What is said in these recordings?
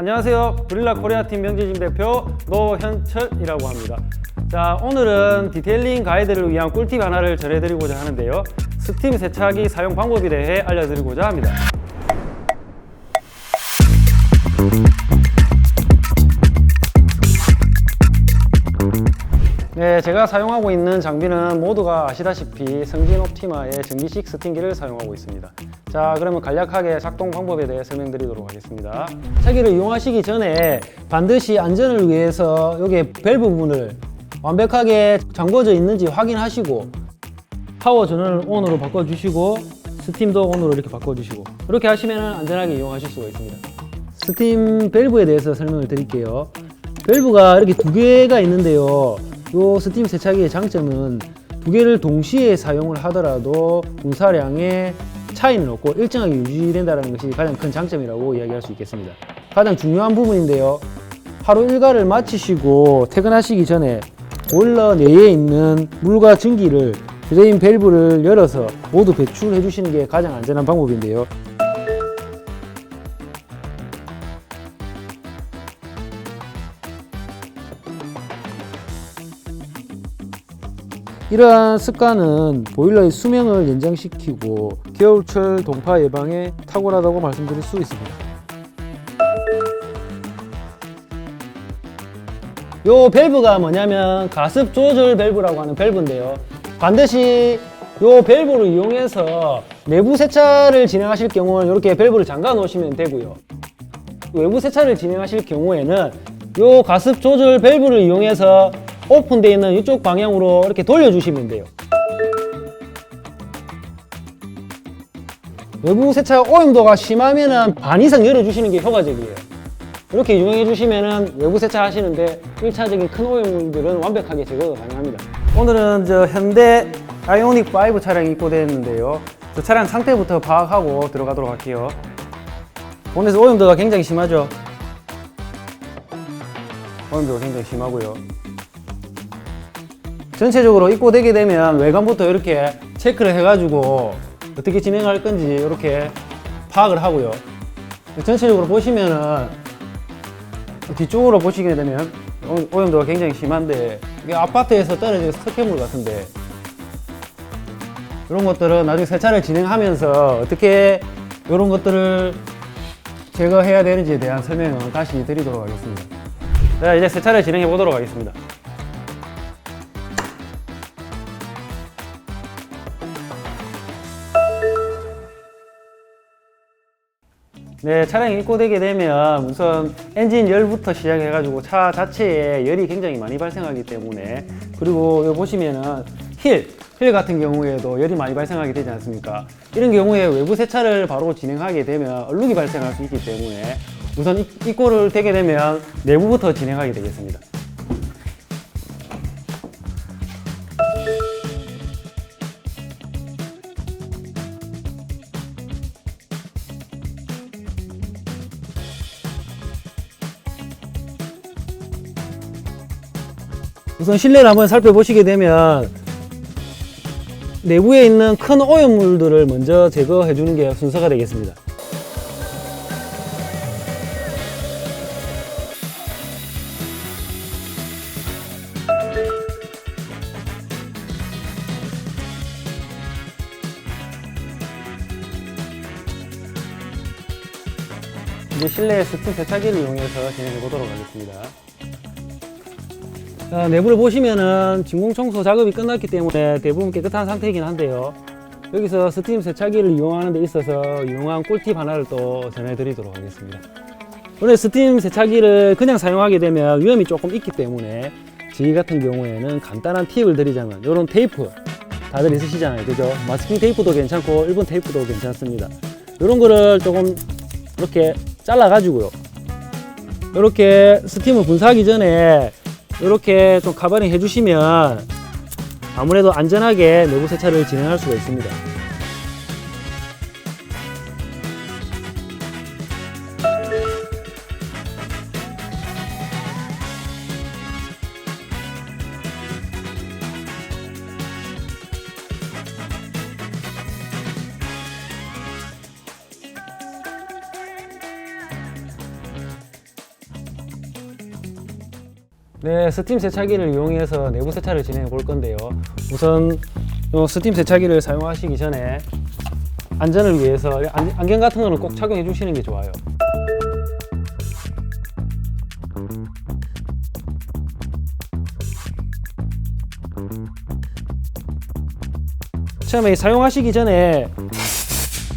안녕하세요. 브릴라 코리아팀 명재진 대표 노현철이라고 합니다. 자, 오늘은 디테일링 가이드를 위한 꿀팁 하나를 전해드리고자 하는데요. 스팀 세차기 사용 방법에 대해 알려드리고자 합니다. 네, 제가 사용하고 있는 장비는 모두가 아시다시피 성진 옵티마의 전기식 스팀기를 사용하고 있습니다. 자, 그러면 간략하게 작동 방법에 대해 설명드리도록 하겠습니다. 세차기를 이용하시기 전에 반드시 안전을 위해서 여기 밸브 부분을 완벽하게 잠궈져 있는지 확인하시고 파워 전원을 ON으로 바꿔주시고 스팀도 ON으로 이렇게 바꿔주시고 이렇게 하시면 안전하게 이용하실 수가 있습니다. 스팀 밸브에 대해서 설명을 드릴게요. 밸브가 이렇게 두 개가 있는데요. 이 스팀 세차기의 장점은 두 개를 동시에 사용을 하더라도 분사량의 차이는 없고 일정하게 유지된다는 것이 가장 큰 장점이라고 이야기할 수 있겠습니다. 가장 중요한 부분인데요. 하루 일과를 마치시고 퇴근하시기 전에 보일러 내에 있는 물과 전기를 드레인 밸브를 열어서 모두 배출해 주시는 게 가장 안전한 방법인데요. 이러한 습관은 보일러의 수명을 연장시키고 겨울철 동파 예방에 탁월하다고 말씀드릴 수 있습니다. 요 밸브가 뭐냐면 가습 조절 밸브라고 하는 밸브인데요. 반드시 요 밸브를 이용해서 내부 세차를 진행하실 경우는 이렇게 밸브를 잠가 놓으시면 되고요. 외부 세차를 진행하실 경우에는 요 가습 조절 밸브를 이용해서 오픈되어 있는 이쪽 방향으로 이렇게 돌려주시면 돼요. 외부 세차 오염도가 심하면 반 이상 열어주시는 게 효과적이에요. 이렇게 이용해 주시면 외부 세차 하시는데 1차적인 큰 오염물들은 완벽하게 제거가 가능합니다. 오늘은 현대 아이오닉 5 차량이 입고되어 있는데요. 저 차량 상태부터 파악하고 들어가도록 할게요. 본넷 오염도가 굉장히 심하죠. 오염도가 굉장히 심하고요. 전체적으로 입고되게 되면 외관부터 이렇게 체크를 해가지고 어떻게 진행할 건지 이렇게 파악을 하고요. 전체적으로 보시면은 뒤쪽으로 보시게 되면 오염도가 굉장히 심한데 이게 아파트에서 떨어진 스토킹물 같은데 이런 것들은 나중에 세차를 진행하면서 어떻게 이런 것들을 제거해야 되는지에 대한 설명을 다시 드리도록 하겠습니다. 자, 이제 세차를 진행해 보도록 하겠습니다. 네, 차량이 입고되게 되면 우선 엔진 열부터 시작해가지고 차 자체에 열이 굉장히 많이 발생하기 때문에, 그리고 여기 보시면은 힐 같은 경우에도 열이 많이 발생하게 되지 않습니까? 이런 경우에 외부 세차를 바로 진행하게 되면 얼룩이 발생할 수 있기 때문에 우선 입고를 되게 되면 내부부터 진행하게 되겠습니다. 우선 실내를 한번 살펴보시게 되면 내부에 있는 큰 오염물들을 먼저 제거해 주는 게 순서가 되겠습니다. 이제 실내 스팀 세차기를 이용해서 진행해 보도록 하겠습니다. 자, 내부를 보시면은 진공 청소 작업이 끝났기 때문에 대부분 깨끗한 상태이긴 한데요. 여기서 스팀 세차기를 이용하는 데 있어서 유용한 꿀팁 하나를 또 전해드리도록 하겠습니다. 오늘 스팀 세차기를 그냥 사용하게 되면 위험이 조금 있기 때문에 저희 같은 경우에는 간단한 팁을 드리자면 이런 테이프 다들 있으시잖아요, 그죠? 마스킹 테이프도 괜찮고 일본 테이프도 괜찮습니다. 이런 거를 조금 이렇게 잘라 가지고요, 이렇게 스팀을 분사하기 전에 이렇게 좀 카버링 해주시면 아무래도 안전하게 내부 세차를 진행할 수가 있습니다. 네, 스팀 세차기를 이용해서 내부 세차를 진행해 볼 건데요. 우선 이 스팀 세차기를 사용하시기 전에 안전을 위해서 안경 같은 거는 꼭 착용해 주시는 게 좋아요. 처음에 사용하시기 전에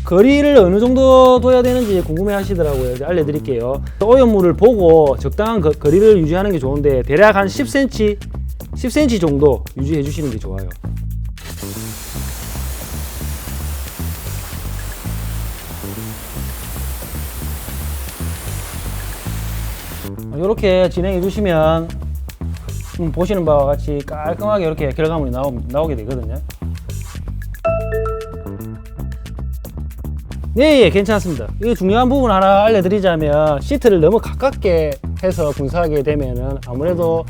거리를 어느 정도 둬야 되는지 궁금해 하시더라고요. 알려드릴게요. 오염물을 보고 적당한 거리를 유지하는 게 좋은데 대략 한 10cm 정도 유지해 주시는 게 좋아요. 이렇게 진행해 주시면 보시는 바와 같이 깔끔하게 이렇게 결과물이 나오게 되거든요. 네, 예, 괜찮습니다. 이 중요한 부분 하나 알려드리자면 시트를 너무 가깝게 해서 분사하게 되면은 아무래도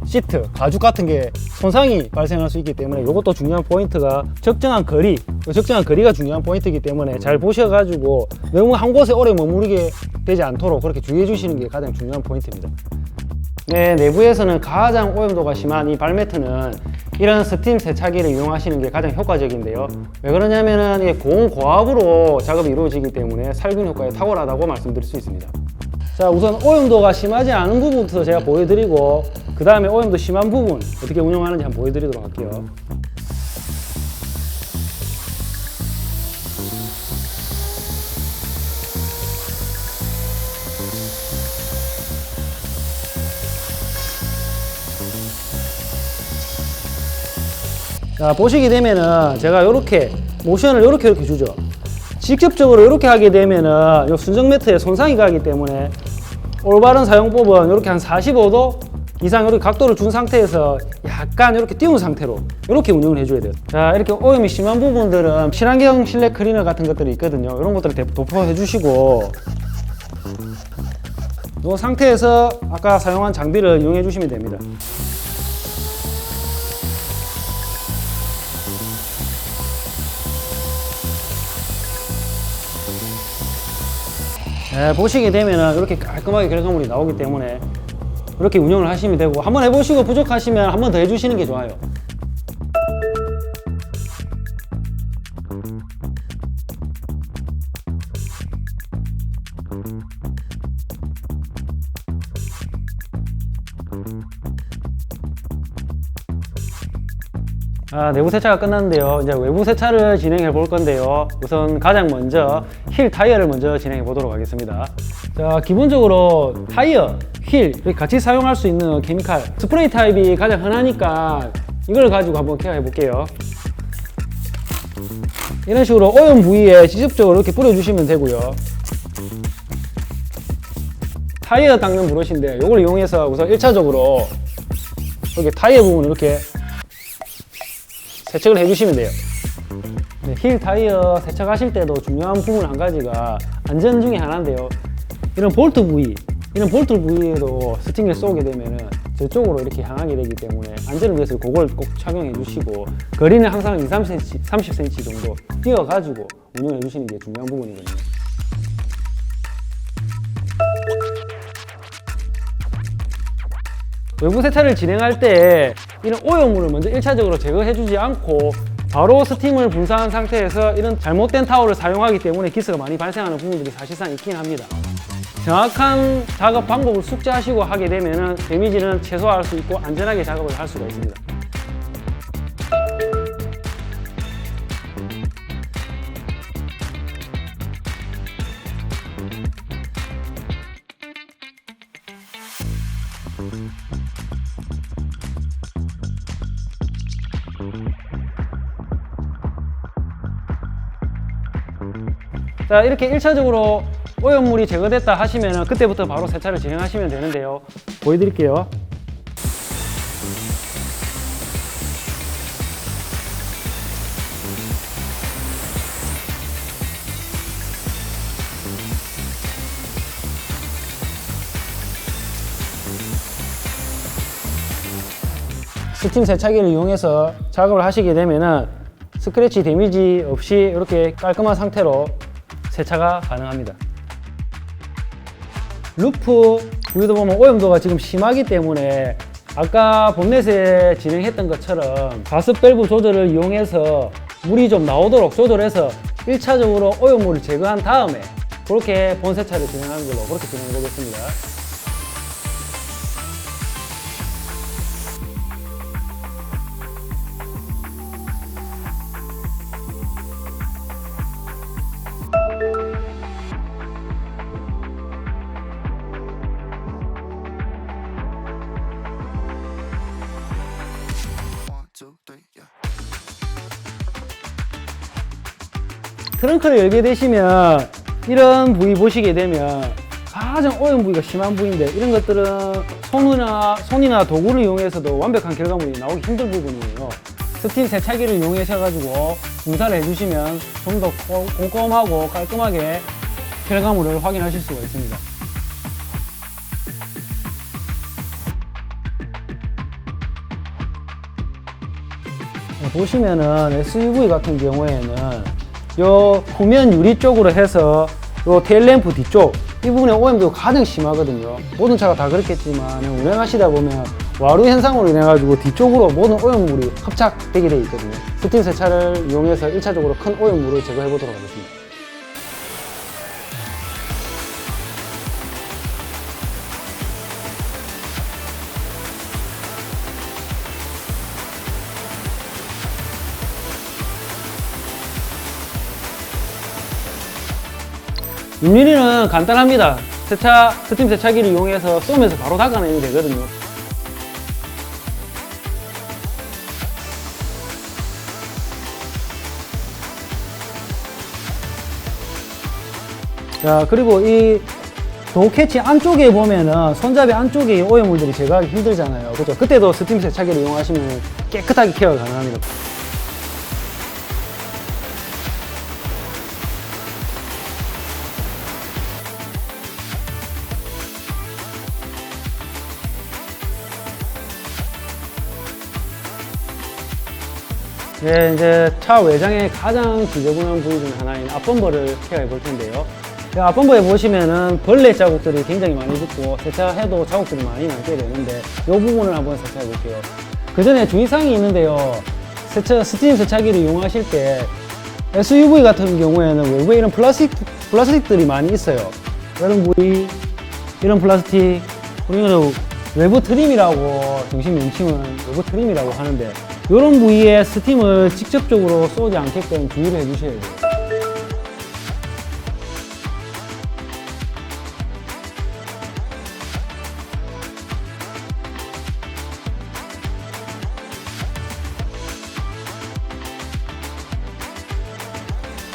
시트, 가죽 같은 게 손상이 발생할 수 있기 때문에 이것도 중요한 포인트가 적정한 거리가 중요한 포인트이기 때문에 잘 보셔가지고 너무 한 곳에 오래 머무르게 되지 않도록 그렇게 주의해 주시는 게 가장 중요한 포인트입니다. 네, 내부에서는 가장 오염도가 심한 이 발매트는 이런 스팀 세차기를 이용하시는 게 가장 효과적인데요. 왜 그러냐면은 이게 고온고압으로 작업이 이루어지기 때문에 살균 효과에 탁월하다고 말씀드릴 수 있습니다. 자, 우선 오염도가 심하지 않은 부분부터 제가 보여드리고 그 다음에 오염도 심한 부분 어떻게 운영하는지 한번 보여드리도록 할게요. 자, 보시게 되면은 제가 이렇게 모션을 이렇게 주죠. 직접적으로 이렇게 하게 되면은 이 순정 매트에 손상이 가기 때문에 올바른 사용법은 이렇게 한 45도 이상 이렇게 각도를 준 상태에서 약간 이렇게 띄운 상태로 이렇게 운영을 해줘야 돼요. 자, 이렇게 오염이 심한 부분들은 친환경 실내 클리너 같은 것들이 있거든요. 이런 것들을 도포해 주시고 이 상태에서 아까 사용한 장비를 이용해 주시면 됩니다. 네, 보시게 되면 이렇게 깔끔하게 결과물이 나오기 때문에 이렇게 운영을 하시면 되고 한번 해보시고 부족하시면 한 번 더 해주시는 게 좋아요. 내부 세차가 끝났는데요. 이제 외부 세차를 진행해 볼 건데요. 우선 가장 먼저 휠 타이어를 먼저 진행해 보도록 하겠습니다. 자, 기본적으로 타이어, 휠 같이 사용할 수 있는 케미칼 스프레이 타입이 가장 흔하니까 이걸 가지고 한번 케어해 볼게요. 이런 식으로 오염 부위에 직접적으로 이렇게 뿌려주시면 되고요. 타이어 닦는 브러쉬인데 이걸 이용해서 우선 1차적으로 여기 타이어 부분을 이렇게 세척을 해주시면 돼요. 네, 휠 타이어 세척하실 때도 중요한 부분 한 가지가 안전 중에 하나인데요. 이런 볼트 부위에도 스팅을 쏘게 되면은 저쪽으로 이렇게 향하게 되기 때문에 안전을 위해서 그걸 꼭 착용해 주시고 거리는 항상 20-30cm, 30cm 정도 띄어가지고 운영해 주시는 게 중요한 부분이거든요. 외부 세차를 진행할 때 이런 오염물을 먼저 1차적으로 제거해 주지 않고 바로 스팀을 분사한 상태에서 이런 잘못된 타월을 사용하기 때문에 기스가 많이 발생하는 부분들이 사실상 있긴 합니다. 정확한 작업 방법을 숙지하시고 하게 되면 데미지는 최소화할 수 있고 안전하게 작업을 할 수가 있습니다. 자, 이렇게 1차적으로 오염물이 제거됐다 하시면 그때부터 바로 세차를 진행하시면 되는데요. 보여드릴게요. 스팀 세차기를 이용해서 작업을 하시게 되면은 스크래치 데미지 없이 이렇게 깔끔한 상태로 세차가 가능합니다. 루프 부위도 보면 오염도가 지금 심하기 때문에 아까 본넷에 진행했던 것처럼 가습 밸브 조절을 이용해서 물이 좀 나오도록 조절해서 1차적으로 오염물을 제거한 다음에 그렇게 본 세차를 진행하는 걸로 그렇게 진행해 보겠습니다. 트렁크를 열게 되시면 이런 부위 보시게 되면 가장 오염 부위가 심한 부위인데 이런 것들은 손이나 도구를 이용해서도 완벽한 결과물이 나오기 힘든 부분이에요. 스팀 세차기를 이용하셔가지고 분사를 해주시면 좀 더 꼼꼼하고 깔끔하게 결과물을 확인하실 수가 있습니다. 보시면은 SUV 같은 경우에는 요 후면 유리 쪽으로 해서 요 테일램프 뒤쪽 이 부분에 오염도가 가장 심하거든요. 모든 차가 다 그렇겠지만 운행하시다 보면 와류 현상으로 인해 가지고 뒤쪽으로 모든 오염물이흡착되게 되어 있거든요. 스팀 세차를 이용해서 1차적으로 큰 오염물을 제거해 보도록 하겠습니다. 윤유리는 간단합니다. 스팀 세차기를 이용해서 쏘면서 바로 닦아내면 되거든요. 자, 그리고 이 도어 캐치 안쪽에 보면은 손잡이 안쪽에 오염물들이 제거하기 힘들잖아요. 그죠? 그때도 스팀 세차기를 이용하시면 깨끗하게 케어가 가능합니다. 네, 이제 차 외장의 가장 지저분한 부위 중 하나인 앞범버를 케어해 볼 텐데요. 앞범버에 보시면은 벌레 자국들이 굉장히 많이 붙고 세차해도 자국들이 많이 남게 되는데 이 부분을 한번 세차해 볼게요. 그 전에 주의사항이 있는데요. 스팀 세차기를 이용하실 때 SUV 같은 경우에는 외부에 이런 플라스틱들이 많이 있어요. 이런 부위, 이런 플라스틱, 그리고 외부 트림이라고 정식 명칭은 외부 트림이라고 하는데 이런 부위에 스팀을 직접적으로 쏘지 않게끔 주의를 해주셔야 돼요.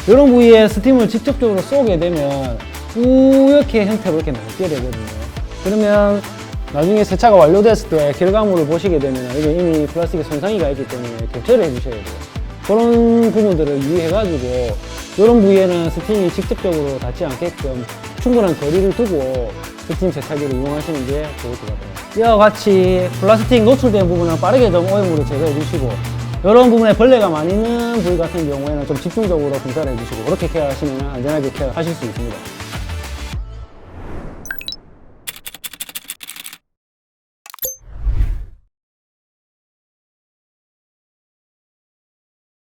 이런 부위에 스팀을 직접적으로 쏘게 되면 뿌옇게 형태로 이렇게 남게 되거든요. 그러면 나중에 세차가 완료됐을 때 결과물을 보시게 되면 이게 이미 플라스틱에 손상이가 있기 때문에 교체를 해주셔야 돼요. 그런 부분들을 유의해가지고 이런 부위에는 스팀이 직접적으로 닿지 않게끔 충분한 거리를 두고 스팀 세차기를 이용하시는 게 좋을 것 같아요. 이와 같이 플라스틱 노출된 부분은 빠르게 좀 오염물을 제거해 주시고 이런 부분에 벌레가 많이 있는 부위 같은 경우에는 좀 집중적으로 분사를 해주시고 그렇게 케어하시면 안전하게 케어하실 수 있습니다.